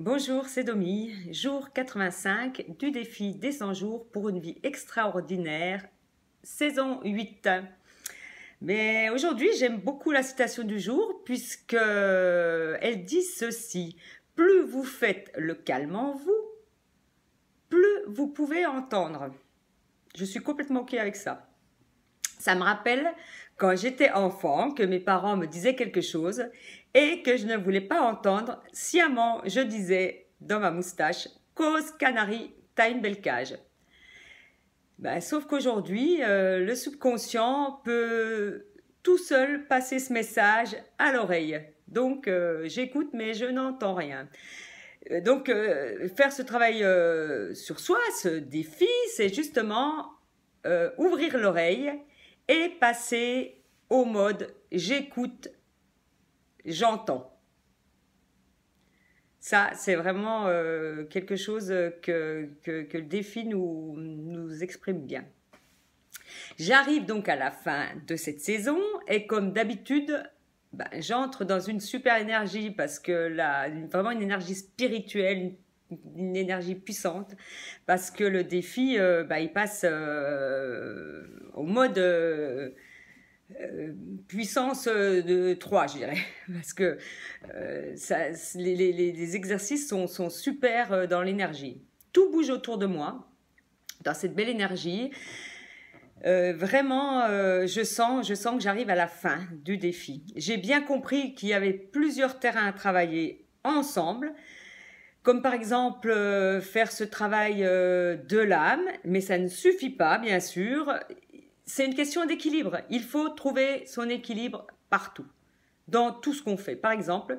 Bonjour, c'est Domi, jour 85 du défi des 100 jours pour une vie extraordinaire, saison 8. Mais aujourd'hui, j'aime beaucoup la citation du jour puisque elle dit ceci: plus vous faites le calme en vous, plus vous pouvez entendre. Je suis complètement OK avec ça. Ça me rappelle quand j'étais enfant que mes parents me disaient quelque chose et que je ne voulais pas entendre. Sciemment, je disais dans ma moustache: cause canari, t'as une belle cage. Sauf qu'aujourd'hui, le subconscient peut tout seul passer ce message à l'oreille. Donc, j'écoute, mais je n'entends rien. Donc, faire ce travail sur soi, ce défi, c'est justement ouvrir l'oreille et passer au mode j'écoute, j'entends. Ça, c'est vraiment quelque chose que le défi nous exprime bien. J'arrive donc à la fin de cette saison et comme d'habitude, j'entre dans une super énergie parce que là, vraiment une énergie spirituelle, une énergie puissante, parce que le défi, il passe au mode puissance de 3, je dirais, parce que les exercices sont super dans l'énergie. Tout bouge autour de moi, dans cette belle énergie. Vraiment, je sens que j'arrive à la fin du défi. J'ai bien compris qu'il y avait plusieurs terrains à travailler ensemble, comme par exemple faire ce travail de l'âme, mais ça ne suffit pas, bien sûr. C'est une question d'équilibre. Il faut trouver son équilibre partout, dans tout ce qu'on fait. Par exemple,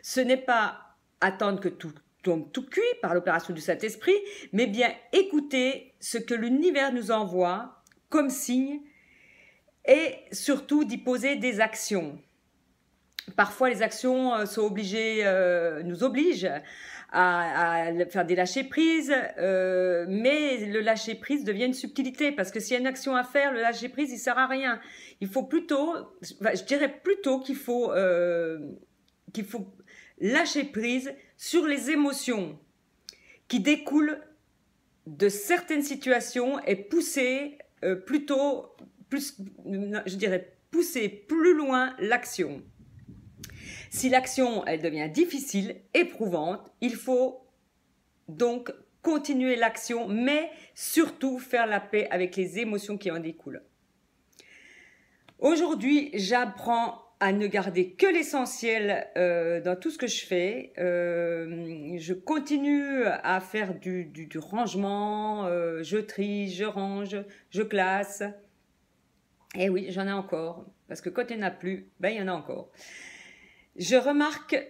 ce n'est pas attendre que tout tombe tout cuit par l'opération du Saint-Esprit, mais bien écouter ce que l'univers nous envoie comme signe et surtout d'y poser des actions. Parfois, les actions nous obligent à faire des lâcher-prises, mais le lâcher-prise devient une subtilité parce que s'il y a une action à faire, le lâcher-prise, il sert à rien. Il faut plutôt, je dirais plutôt qu'il faut lâcher prise sur les émotions qui découlent de certaines situations et pousser pousser plus loin l'action. Si l'action, elle devient difficile, éprouvante, il faut donc continuer l'action, mais surtout faire la paix avec les émotions qui en découlent. Aujourd'hui, j'apprends à ne garder que l'essentiel dans tout ce que je fais. Je continue à faire du rangement, je trie, je range, je classe. Et oui, j'en ai encore, parce que quand il n'y en a plus, il y en a encore. Je remarque,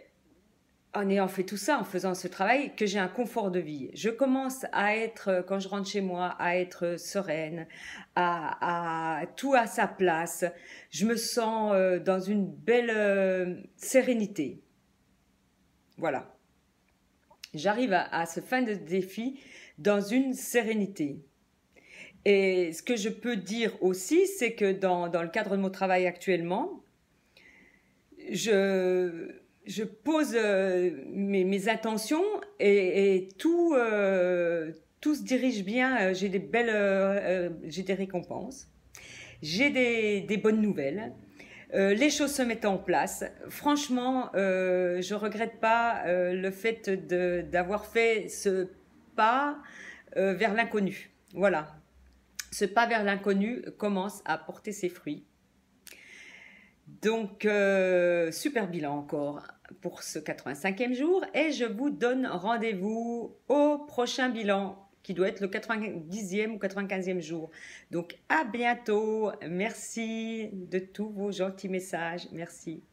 en ayant fait tout ça, en faisant ce travail, que j'ai un confort de vie. Je commence à être, quand je rentre chez moi, à être sereine, à tout à sa place. Je me sens dans une belle sérénité. Voilà. J'arrive à ce fin de défi dans une sérénité. Et ce que je peux dire aussi, c'est que dans le cadre de mon travail actuellement, je pose mes intentions et tout se dirige bien. J'ai j'ai des récompenses, j'ai des bonnes nouvelles. Les choses se mettent en place. Franchement, je regrette pas le fait d'avoir fait ce pas vers l'inconnu. Voilà. Ce pas vers l'inconnu commence à porter ses fruits. Donc, super bilan encore pour ce 85e jour et je vous donne rendez-vous au prochain bilan qui doit être le 90e ou 95e jour. Donc, à bientôt. Merci de tous vos gentils messages. Merci.